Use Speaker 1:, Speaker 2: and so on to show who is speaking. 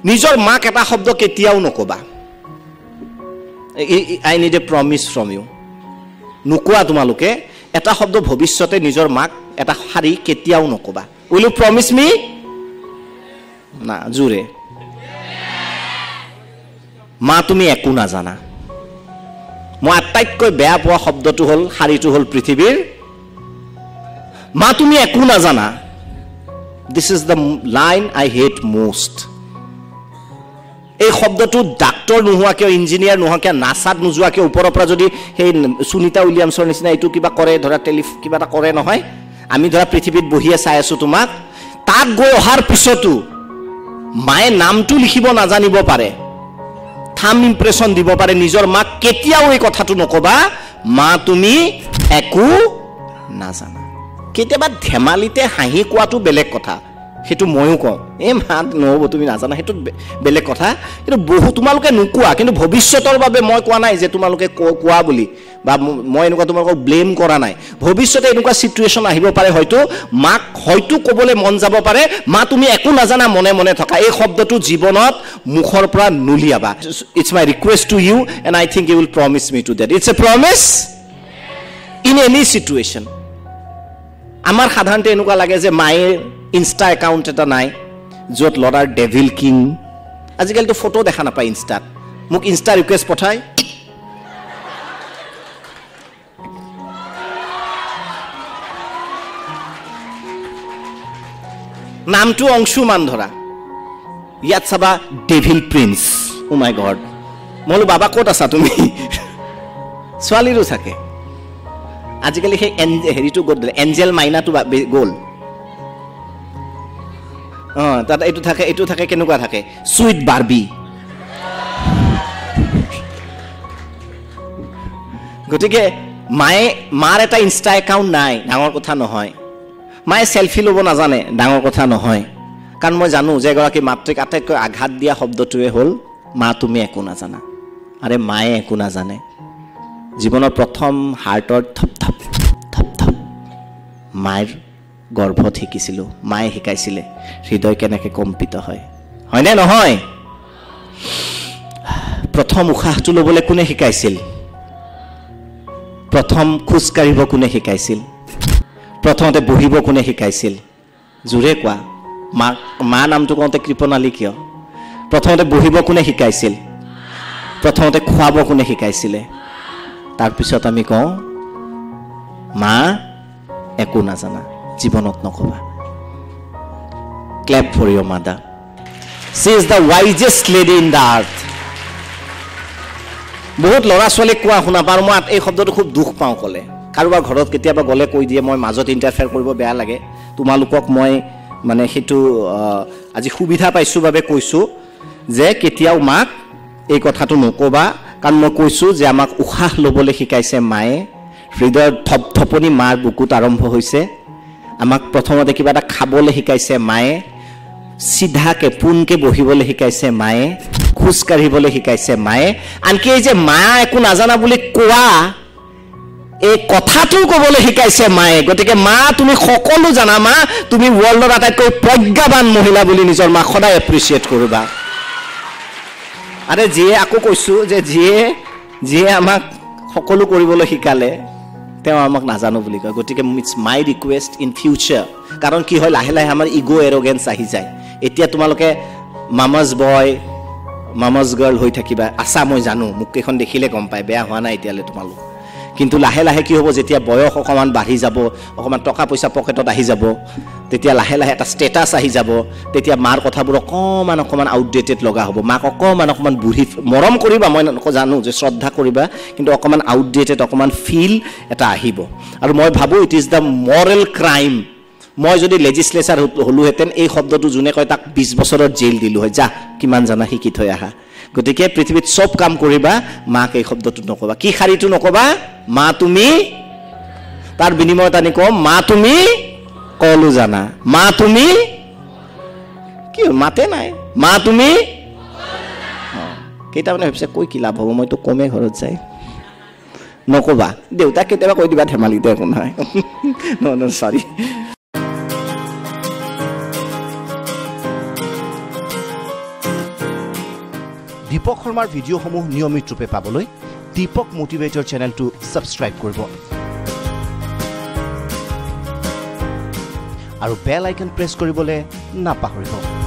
Speaker 1: নিজৰ মাক এটা শব্দ কেতিয়াও নকবা I need a promise from you নোকোৱা তোমালোকে এটা শব্দ ভৱিষ্যতে নিজৰ মাক এটা শাৰী কেতিয়াও নকবা উইল ইউ প্ৰমিছ মি না জোৰে মা তুমি একো নাজানা মই আটাইতকৈ বেয়া পোৱা শব্দটো হ'ল শাৰীটো হ'ল পৃথিৱীৰ মা তুমি একো নাজানা this is the line I hate most এই শব্দটো ডাক্তৰ নোহোৱা কিয় ইঞ্জিনিয়াৰ নোহোৱা কিয় নাসাত নোযোৱা কিয় ওপৰৰ পৰা যদি সেই সুনিতা উইলিয়ামছৰ নিচিনা এইটো কিবা কৰে ধৰা কিবা এটা কৰে নহয় আমি ধৰা পৃথিৱীত বহিয়ে চাই আছো তোমাক তাত গৈ অহাৰ পিছতো মায়ে নামটো লিখিব নাজানিব পাৰে থাম ইমপ্ৰেছন দিব পাৰে নিজৰ মাক কেতিয়াও এই কথাটো নকবা মা তুমি একো নাজানা কেতিয়াবা ধেমালিতে হাঁহি কোৱাটো বেলেগ কথা হেতু ময়ো কওঁ এই মা নহব তুমি নাজানা হেতু বেলেগ কথা কিন্তু বহু তোমালোকে নোকোৱা কিন্তু ভৱিষ্যতৰ বাবে মই কোৱা নাই যে তোমালোকে কোৱা বুলি বা মই এনেকুৱা তোমালোকক ব্লেম কৰা নাই ভৱিষ্যতে এনেকুৱা সিচুৱেশ্যন আহিব পাৰে হয়তো মাক হয়তো ক'বলৈ মন যাব পাৰে মা তুমি একো নাজানা মনে মনে থকা এই শব্দটো জীৱনত মুখৰ পৰা নুলিয়াবা it's my request to you and I think you will promise me to that it's a promise in any situation আমাৰ সাধাৰণতে এনেকুৱা লাগে যে মায়ে ইনষ্টা একাউণ্ট এটা নাই য'ত ল'ৰাৰ ডেভিল কিং আজিকালিতো ফটো দেখা নাপায় ইনষ্টাত মোক ইনষ্টা ৰিকুৱেষ্ট পঠায় নামটো অংশুমান ধৰা ইয়াত চাবা ডেভিল প্ৰিন্স ও মাই গড মই বোলো বাবা ক'ত আছা তুমি ছোৱালীৰো থাকে আজিকালি সেই হেৰিটো গ'ল এঞ্জেল মাইনাটো গ'ল তাত এইটো থাকে কেনেকুৱা থাকে সুইট বাৰ্বি গতিকে মাৰ এটা ইনষ্টা একাউণ্ট নাই ডাঙৰ কথা নহয় মায়ে চেলফি ল'ব নাজানে ডাঙৰ কথা নহয় কাৰণ মই জানো যে এগৰাকী মাতৃক আটাইতকৈ আঘাত দিয়া শব্দটোৱে হ'ল মা তুমি একো নাজানা আৰে মায়ে একো নাজানে জীৱনৰ প্ৰথম হাৰ্টৰ থপ থপ থপ থপ মায়েৰ গৰ্ভত শিকিছিলোঁ মায়ে শিকাইছিলে হৃদয় কেনেকৈ কম্পিত হয় হয়নে নহয় প্ৰথম উশাহটো ল'বলৈ কোনে শিকাইছিল প্ৰথম খোজ কাঢ়িব কোনে শিকাইছিল প্ৰথমতে বহিব কোনে শিকাইছিল জোৰে কোৱা মা নামটো কওঁতে কৃপণালী কিয় প্ৰথমতে বহিব কোনে শিকাইছিল প্ৰথমতে খোৱাব কোনে শিকাইছিলে তাৰপিছত আমি কওঁ মা একো নাজানা জীৱনত নকবা clap for your mother she is the wisest lady in the earth বহুত ল'ৰা ছোৱালীক কোৱা শুনা পাওঁ মই এই শব্দটো খুব দুখ পাওঁ ক'লে কাৰোবাৰ ঘৰত কেতিয়াবা গ'লে কৈ দিয়ে মই মাজত ইণ্টাৰফেয়াৰ কৰিব বেয়া লাগে তোমালোকক মই মানে সেইটো আজি সুবিধা পাইছোঁ বাবে কৈছোঁ যে কেতিয়াও মাক এই কথাটো নক'বা কাৰণ মই কৈছোঁ যে আমাক উশাহ ল'বলৈ শিকাইছে মায়ে হৃদয়ৰ থপথপনি মাৰ বুকুত আৰম্ভ হৈছে আমাক প্ৰথমতে কিবা এটা খাবলৈ শিকাইছে মায়ে সিধাকে পোনকে বহিবলৈ শিকাইছে মায়ে খোজ কাঢ়িবলৈ শিকাইছে মায়ে আনকি এই যে মা একো নাজানা বুলি কোৱা এই কথাটো ক'বলৈ শিকাইছে মায়ে গতিকে মা তুমি সকলো জানা মা তুমি ৱৰ্ল্ডৰ আটাইতকৈ প্ৰজ্ঞাৱান মহিলা বুলি নিজৰ মাক সদায় এপ্ৰিচিয়েট কৰিবা আৰে যিয়ে আকৌ কৈছোঁ যে যিয়ে আমাক সকলো কৰিবলৈ শিকালে তেওঁ আমাক নাজানো বুলি কয় গতিকে it's my request in future কাৰণ কি হয় লাহে লাহে আমাৰ ইগ' এৰগেঞ্চ আহি যায় এতিয়া তোমালোকে মামাজ বয় মামাজ গাৰ্ল হৈ থাকিবা আছা মই জানো মোক কেইখন দেখিলে গম পায় বেয়া হোৱা নাই এতিয়ালৈ তোমালোক কিন্তু লাহে লাহে কি হ'ব যেতিয়া বয়স অকণমান বাঢ়ি যাব অকণমান টকা পইচা পকেটত আহি যাব তেতিয়া লাহে লাহে এটা ষ্টেটাছ আহি যাব তেতিয়া মাৰ কথাবোৰ অকণমান আউটডেটেড লগা হ'ব মাক অকণমান বুঢ়ী মৰম কৰিবা মই জানো যে শ্ৰদ্ধা কৰিবা কিন্তু অকণমান আউটডেটেড অকণমান ফিল এটা আহিব আৰু মই ভাবোঁ it is the Morrell crime মই যদি লেজিছলেচাৰ হ'লোহেঁতেন এই শব্দটো যোনে কয় তাক 20 বছৰৰ জেল দিলোঁ হয় যা কিমান জানা শিকি থৈ আহা গতিকে পৃথিৱীত চব কাম কৰিবা মাক এই শব্দটো নকবা কি শাৰীটো নকবা মা তুমি তাৰ বিনিময়ত আনি কম মা তুমি কলো জানা মা তুমি কি মাতে নাই মা তুমি কেইটামানে ভাবিছে কৈ কি লাভ হ'ব মইতো কমে ঘৰত যাই নকবা দেউতাক কেতিয়াবা কৈ দিবা ধেমালিতে একো নহয় ন সৰি
Speaker 2: দীপক শৰ্মাৰ ভিডিঅ'সমূহ নিয়মিত ৰূপে পাবলৈ দীপক মোটিভেটৰ চেনেলটো ছাবস্ক্ৰাইব কৰিব আৰু বেল আইকন প্ৰেছ কৰিবলৈ নাপাহৰিব